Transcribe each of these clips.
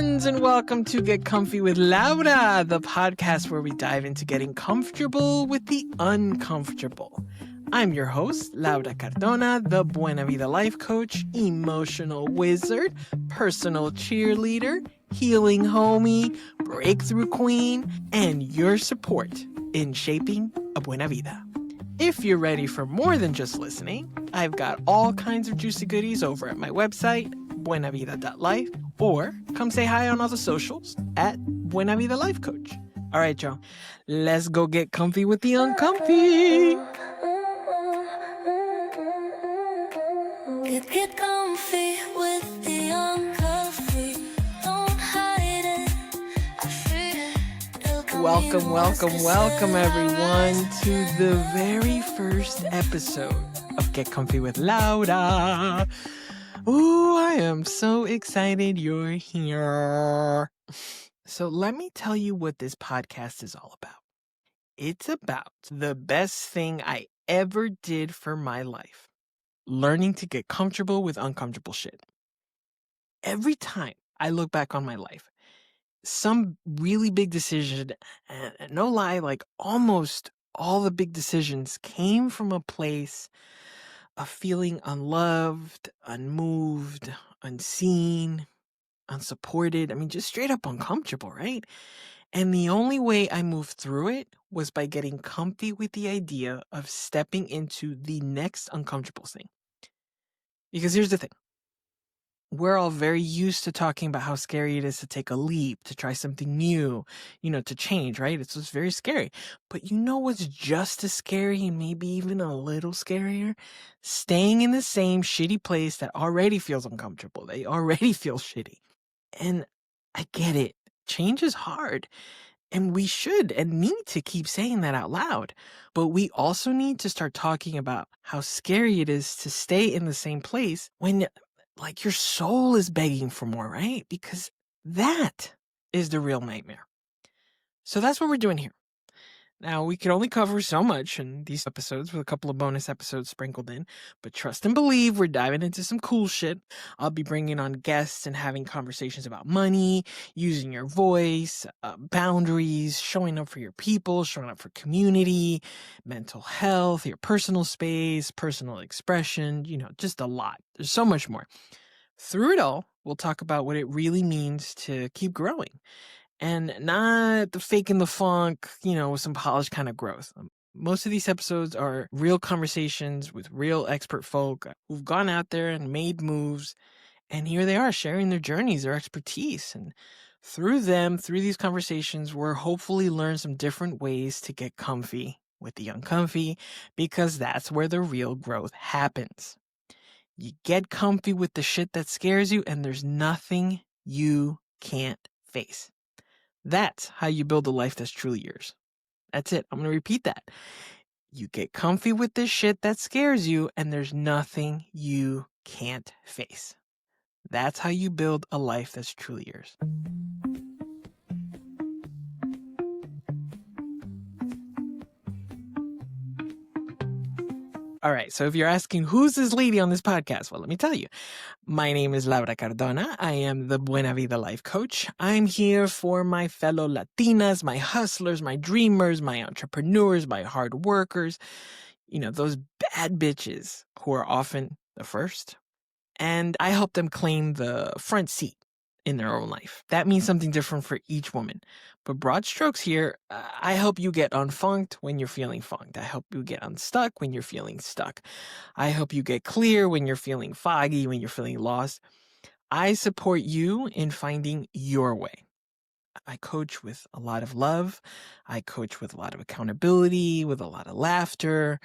friends, and welcome to Get Comfy with Laura, the podcast where we dive into getting comfortable with the uncomfortable. I'm your host, Laura Cardona, the Buena Vida life coach, emotional wizard, personal cheerleader, healing homie, breakthrough queen, and your support in shaping a Buena Vida. If you're ready for more than just listening, I've got all kinds of juicy goodies over at my website, buenavida.life, or come say hi on all the socials at Buena Vida Life Coach. All right, y'all, let's go get comfy with the uncomfy. Get comfy with the uncomfy. Don't hide it. I feel it. Welcome, everyone, to the very first episode of Get Comfy with Laura. Ooh, I am so excited you're here. So let me tell you what this podcast is all about. It's about the best thing I ever did for my life. Learning to get comfortable with uncomfortable shit. Every time I look back on my life, some really big decision, and no lie, like almost all the big decisions came from a place of feeling unloved, unmoved, unseen, unsupported. I mean, just straight up uncomfortable, right? And the only way I moved through it was by getting comfy with the idea of stepping into the next uncomfortable thing. Because here's the thing. We're all very used to talking about how scary it is to take a leap, to try something new, to change, right? It's just very scary. But you know what's just as scary and maybe even a little scarier? Staying in the same shitty place that already feels uncomfortable. They already feel shitty. And I get it. Change is hard. And we should and need to keep saying that out loud. But we also need to start talking about how scary it is to stay in the same place when your soul is begging for more, right? Because that is the real nightmare. So that's what we're doing here. Now, we can only cover so much in these episodes with a couple of bonus episodes sprinkled in, but trust and believe we're diving into some cool shit. I'll be bringing on guests and having conversations about money, using your voice, boundaries, showing up for your people, showing up for community, mental health, your personal space, personal expression, just a lot. There's so much more. Through it all, we'll talk about what it really means to keep growing. And not the fake and the funk, with some polished kind of growth. Most of these episodes are real conversations with real expert folk who've gone out there and made moves. And here they are sharing their journeys, their expertise. And through these conversations, we'll hopefully learn some different ways to get comfy with the uncomfy, because that's where the real growth happens. You get comfy with the shit that scares you, and there's nothing you can't face. That's how you build a life that's truly yours. That's it. I'm going to repeat that. You get comfy with this shit that scares you, and there's nothing you can't face. That's how you build a life that's truly yours. All right, so if you're asking who's this lady on this podcast, well, let me tell you. My name is Laura Cardona. I am the Buena Vida life coach. I'm here for my fellow Latinas, my hustlers, my dreamers, my entrepreneurs, my hard workers, those bad bitches who are often the first. And I help them claim the front seat in their own life. That means something different for each woman. But broad strokes here, I help you get unfunked when you're feeling funked. I help you get unstuck when you're feeling stuck. I help you get clear when you're feeling foggy, when you're feeling lost. I support you in finding your way. I coach with a lot of love. I coach with a lot of accountability, with a lot of laughter,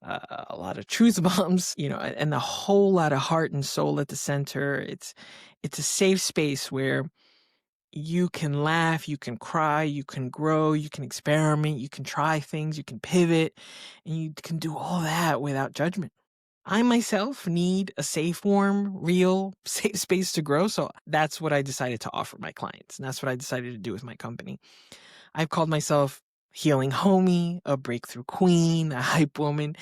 a lot of truth bombs, and a whole lot of heart and soul at the center. It's a safe space where you can laugh, you can cry, you can grow, you can experiment, you can try things, you can pivot, and you can do all that without judgment. I myself need a safe, warm, real, safe space to grow. So that's what I decided to offer my clients. And that's what I decided to do with my company. I've called myself healing homie, a breakthrough queen, a hype woman,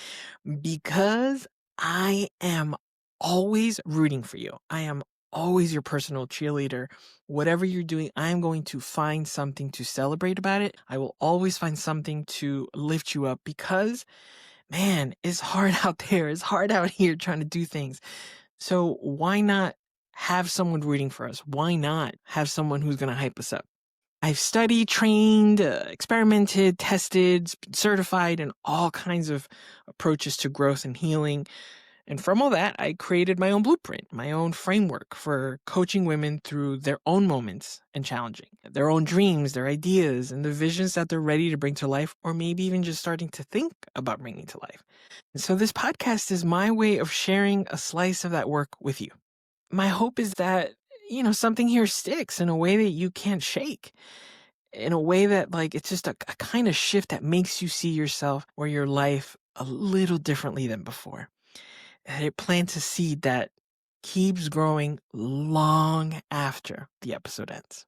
because I am always rooting for you. I am always your personal cheerleader. Whatever you're doing, I'm going to find something to celebrate about it. I will always find something to lift you up because, man, it's hard out there. It's hard out here trying to do things. So why not have someone rooting for us? Why not have someone who's going to hype us up? I've studied, trained, experimented, tested, certified in all kinds of approaches to growth and healing. And from all that, I created my own blueprint, my own framework for coaching women through their own moments and challenging, their own dreams, their ideas, and the visions that they're ready to bring to life, or maybe even just starting to think about bringing to life. And so this podcast is my way of sharing a slice of that work with you. My hope is that, something here sticks in a way that you can't shake, in a way that it's just a kind of shift that makes you see yourself or your life a little differently than before. And it plants a seed that keeps growing long after the episode ends.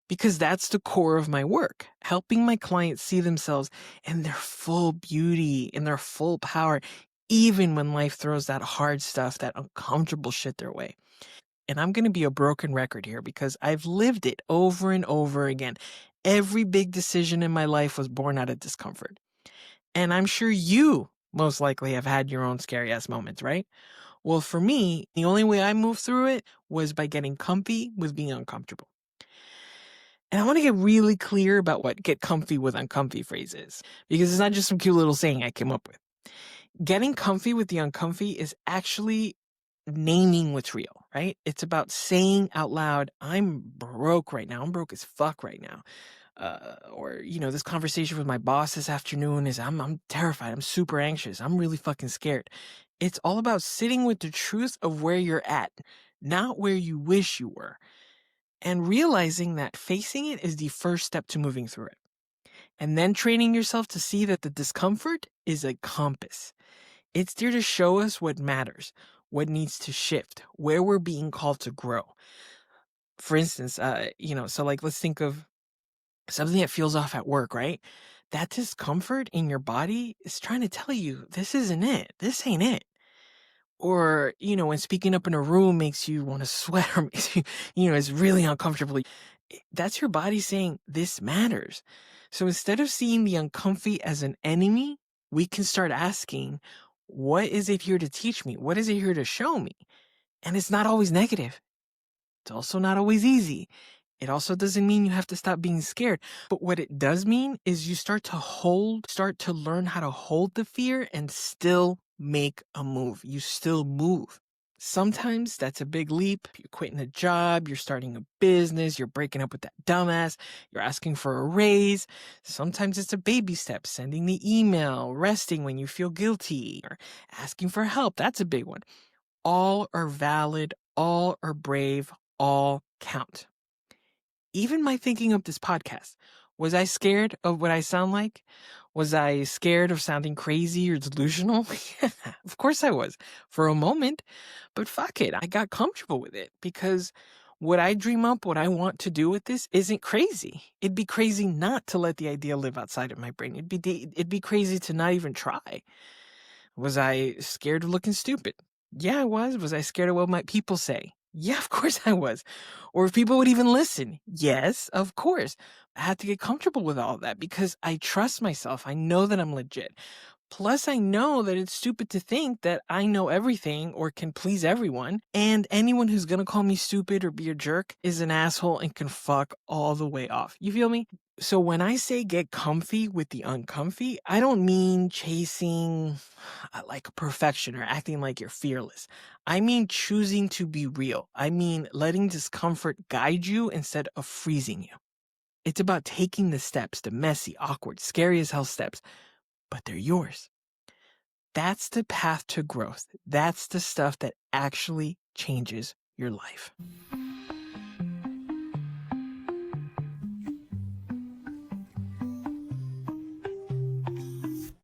Because that's the core of my work, helping my clients see themselves in their full beauty, in their full power, even when life throws that hard stuff, that uncomfortable shit their way. And I'm going to be a broken record here because I've lived it over and over again. Every big decision in my life was born out of discomfort. And I'm sure you most likely have had your own scary ass moments, right? Well, for me, the only way I moved through it was by getting comfy with being uncomfortable. And I want to get really clear about what get comfy with uncomfy phrase is, because it's not just some cute little saying I came up with. Getting comfy with the uncomfy is actually naming what's real, right? It's about saying out loud, I'm broke right now. I'm broke as fuck right now. Or this conversation with my boss this afternoon is I'm terrified. I'm super anxious. I'm really fucking scared. It's all about sitting with the truth of where you're at, not where you wish you were. And realizing that facing it is the first step to moving through it. And then training yourself to see that the discomfort is a compass. It's there to show us what matters, what needs to shift, where we're being called to grow. For instance, let's think of something that feels off at work, right? That discomfort in your body is trying to tell you, this isn't it. This ain't it. Or, when speaking up in a room makes you want to sweat or makes you, it's really uncomfortable. That's your body saying, this matters. So instead of seeing the uncomfy as an enemy, we can start asking, what is it here to teach me? What is it here to show me? And it's not always negative. It's also not always easy. It also doesn't mean you have to stop being scared. But what it does mean is you start to learn how to hold the fear and still make a move. You still move. Sometimes that's a big leap. You're quitting a job, you're starting a business, you're breaking up with that dumbass, you're asking for a raise. Sometimes it's a baby step, sending the email, resting when you feel guilty, or asking for help. That's a big one. All are valid, all are brave, all count. Even my thinking of this podcast, was I scared of what I sound like? Was I scared of sounding crazy or delusional? Yeah, of course I was for a moment, but fuck it. I got comfortable with it because what I dream up, what I want to do with this isn't crazy. It'd be crazy not to let the idea live outside of my brain. It'd be crazy to not even try. Was I scared of looking stupid? Yeah, I was. Was I scared of what might people say? Yeah, of course I was. Or if people would even listen. Yes, of course. I had to get comfortable with all of that because I trust myself. I know that I'm legit. Plus, I know that it's stupid to think that I know everything or can please everyone. And anyone who's going to call me stupid or be a jerk is an asshole and can fuck all the way off. You feel me? So when I say get comfy with the uncomfy, I don't mean chasing like perfection or acting like you're fearless. I mean choosing to be real. I mean letting discomfort guide you instead of freezing you. It's about taking the steps, the messy, awkward, scary as hell steps, but they're yours. That's the path to growth. That's the stuff that actually changes your life.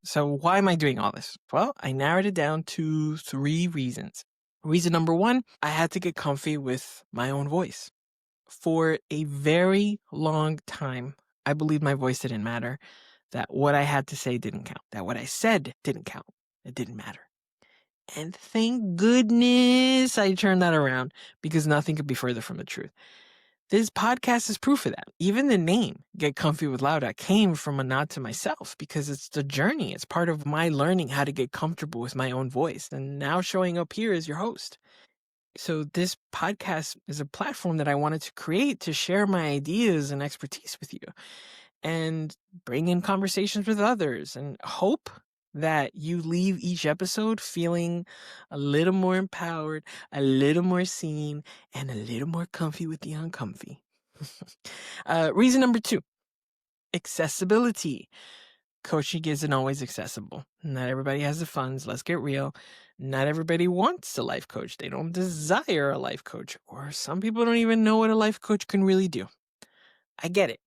So why am I doing all this? Well, I narrowed it down to 3 reasons. Reason number 1, I had to get comfy with my own voice. For a very long time, I believed my voice didn't matter, that what I had to say didn't count, that what I said didn't count, it didn't matter. And thank goodness I turned that around, because nothing could be further from the truth. This podcast is proof of that. Even the name, Get Comfy with Lauda, came from a nod to myself, because it's the journey. It's part of my learning how to get comfortable with my own voice, and now showing up here as your host. So this podcast is a platform that I wanted to create to share my ideas and expertise with you, and bring in conversations with others, and hope that you leave each episode feeling a little more empowered, a little more seen, and a little more comfy with the uncomfy. Reason number 2, accessibility. Coaching isn't always accessible. Not everybody has the funds. Let's get real. Not everybody wants a life coach. They don't desire a life coach, or some people don't even know what a life coach can really do. I get it.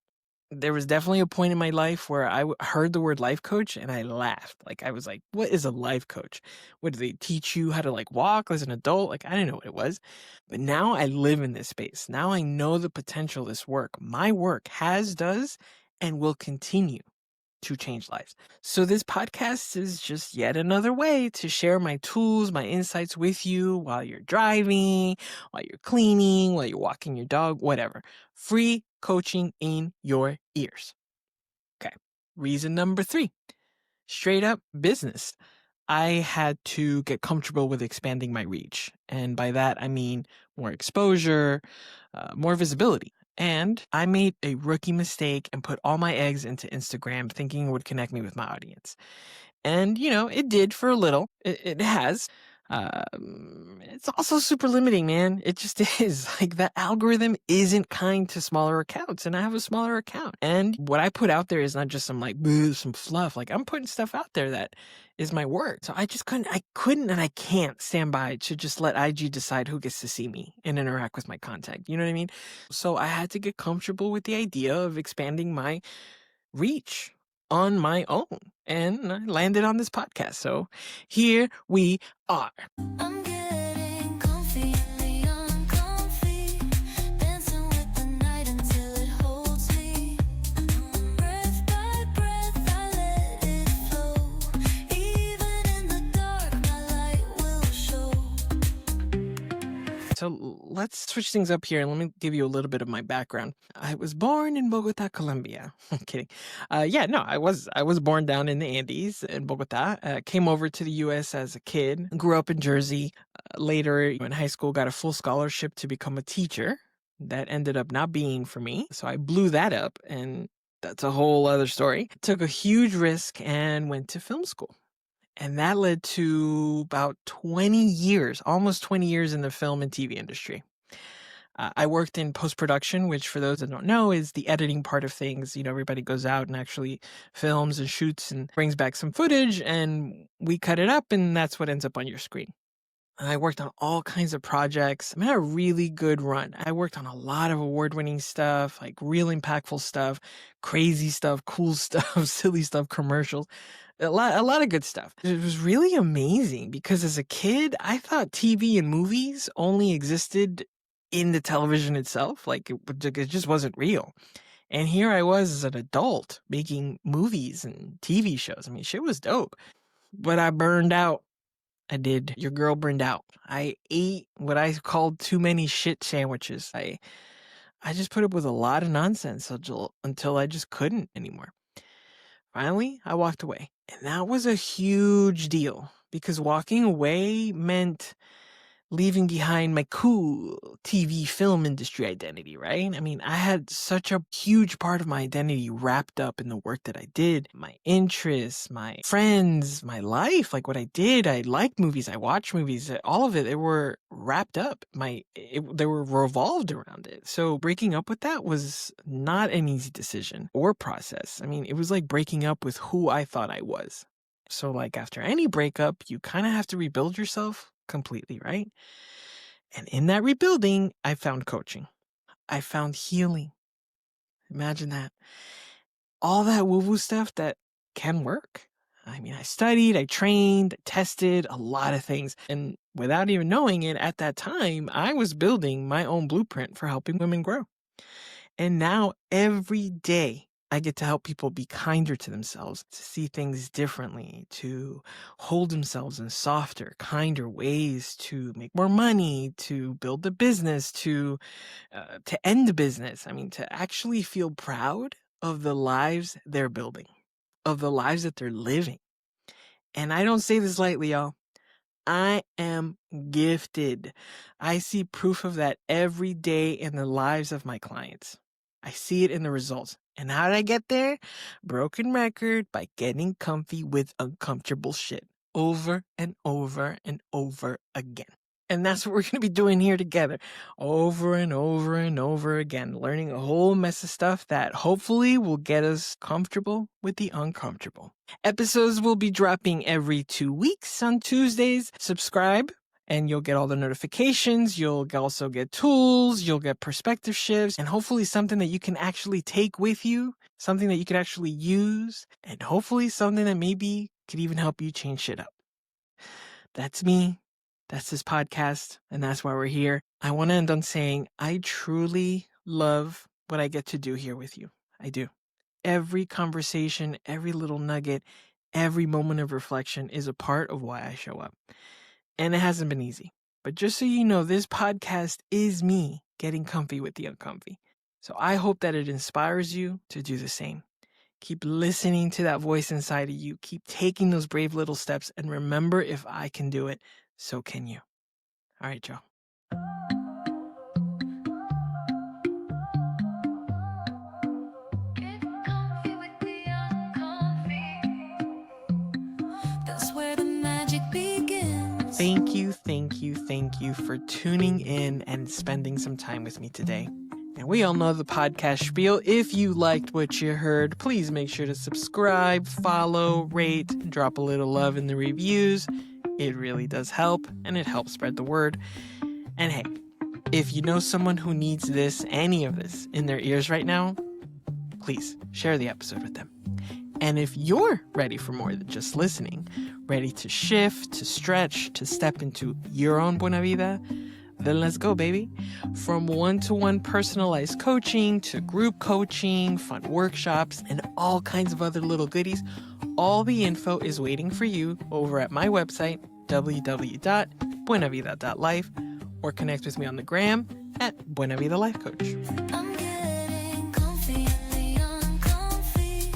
There was definitely a point in my life where I heard the word life coach and I laughed. Like, I was like, what is a life coach? What, do they teach you how to walk as an adult? I didn't know what it was. But now I live in this space. Now I know the potential of this work. My work does, and will continue to change lives. So this podcast is just yet another way to share my tools, my insights with you while you're driving, while you're cleaning, while you're walking your dog, whatever. Free coaching in your ears. Okay. Reason number 3, straight up business. I had to get comfortable with expanding my reach. And by that, I mean more exposure, more visibility. And I made a rookie mistake and put all my eggs into Instagram, thinking it would connect me with my audience. And, it did for a little. It has. It's also super limiting, man. It just is. The algorithm isn't kind to smaller accounts, and I have a smaller account. And what I put out there is not just some some fluff. I'm putting stuff out there that is my work. So I couldn't and I can't stand by to just let IG decide who gets to see me and interact with my content. You know what I mean? So I had to get comfortable with the idea of expanding my reach on my own, and I landed on this podcast. So here we are. I'm getting comfy in the uncomfy, dancing with the night until it holds me. Breath by breath, I let it flow. Even in the dark, my light will show. So let's switch things up here, and let me give you a little bit of my background. I was born in Bogota, Colombia. I'm kidding. I was born down in the Andes in Bogota. Came over to the U.S. as a kid. Grew up in Jersey. Later in high school, got a full scholarship to become a teacher. That ended up not being for me, so I blew that up, and that's a whole other story. Took a huge risk and went to film school. And that led to about 20 years, almost 20 years in the film and TV industry. I worked in post-production, which for those that don't know is the editing part of things. Everybody goes out and actually films and shoots and brings back some footage, and we cut it up, and that's what ends up on your screen. I worked on all kinds of projects. I had a really good run. I worked on a lot of award-winning stuff, real impactful stuff, crazy stuff, cool stuff, silly stuff, commercials. A lot of good stuff. It was really amazing because as a kid, I thought TV and movies only existed in the television itself. It just wasn't real. And here I was as an adult making movies and TV shows. Shit was dope. But I burned out. I did. Your girl burned out. I ate what I called too many shit sandwiches. I just put up with a lot of nonsense until I just couldn't anymore. Finally, I walked away. And that was a huge deal, because walking away meant leaving behind my cool TV film industry identity, right? I had such a huge part of my identity wrapped up in the work that I did, my interests, my friends, my life, what I did. I liked movies, I watched movies, all of it, they were wrapped up. They were revolved around it. So breaking up with that was not an easy decision or process. It was like breaking up with who I thought I was. So after any breakup, you kind of have to rebuild yourself completely, right? And in that rebuilding, I found coaching. I found healing. Imagine that. All that woo-woo stuff that can work. I studied, I trained, I tested a lot of things. And without even knowing it at that time, I was building my own blueprint for helping women grow. And now every day I get to help people be kinder to themselves, to see things differently, to hold themselves in softer, kinder ways, to make more money, to build a business, to end the business. I mean, to actually feel proud of the lives they're building, of the lives that they're living. And I don't say this lightly, y'all. I am gifted. I see proof of that every day in the lives of my clients. I see it in the results. And how did I get there? Broken record, by getting comfy with uncomfortable shit over and over and over again. And that's what we're going to be doing here together, over and over and over again, learning a whole mess of stuff that hopefully will get us comfortable with the uncomfortable. Episodes will be dropping every 2 weeks on Tuesdays. Subscribe and you'll get all the notifications. You'll also get tools, you'll get perspective shifts, and hopefully something that you can actually take with you, something that you can actually use, and hopefully something that maybe could even help you change shit up. That's me. That's this podcast, and that's why we're here. I want to end on saying I truly love what I get to do here with you. I do. Every conversation, every little nugget, every moment of reflection is a part of why I show up. And it hasn't been easy. But just so you know, this podcast is me getting comfy with the uncomfy. So I hope that it inspires you to do the same. Keep listening to that voice inside of you. Keep taking those brave little steps. And remember, if I can do it, so can you. All right, Joe. Get comfy with the uncomfy. That's where the magic begins. Thank you for tuning in and spending some time with me today. And we all know the podcast spiel. If you liked what you heard, please make sure to subscribe, follow, rate, drop a little love in the reviews. It really does help, and it helps spread the word. And hey, if you know someone who needs this, any of this, in their ears right now, please share the episode with them. And if you're ready for more than just listening, ready to shift, to stretch, to step into your own buena vida, then let's go, baby. From one-to-one personalized coaching to group coaching, fun workshops, and all kinds of other little goodies, all the info is waiting for you over at my website, www.buenavida.life, or connect with me on the gram at Buena Vida Life Coach. I'm getting comfy in the uncomfy,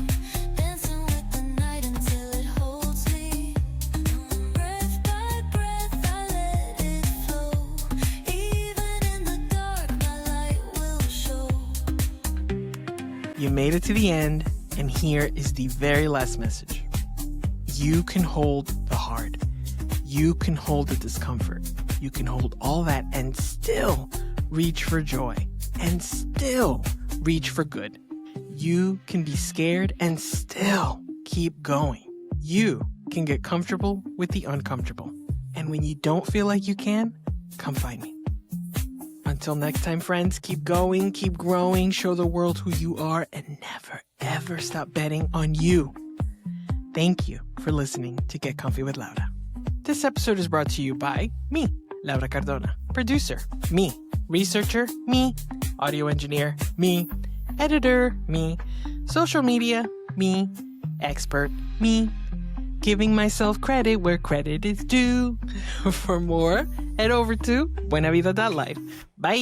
dancing with the night until it holds me. Breath by breath, I let it flow. Even in the dark, my light will show. You made it to the end, and here is the very last message. You can hold the hard. You can hold the discomfort. You can hold all that and still reach for joy and still reach for good. You can be scared and still keep going. You can get comfortable with the uncomfortable. And when you don't feel like you can, come find me. Until next time, friends, keep going, keep growing, show the world who you are, and never, ever stop betting on you. Thank you for listening to Get Comfy with Laura. This episode is brought to you by me, Laura Cardona. Producer, me. Researcher, me. Audio engineer, me. Editor, me. Social media, me. Expert, me. Giving myself credit where credit is due. For more, head over to buenavida.life. Bye!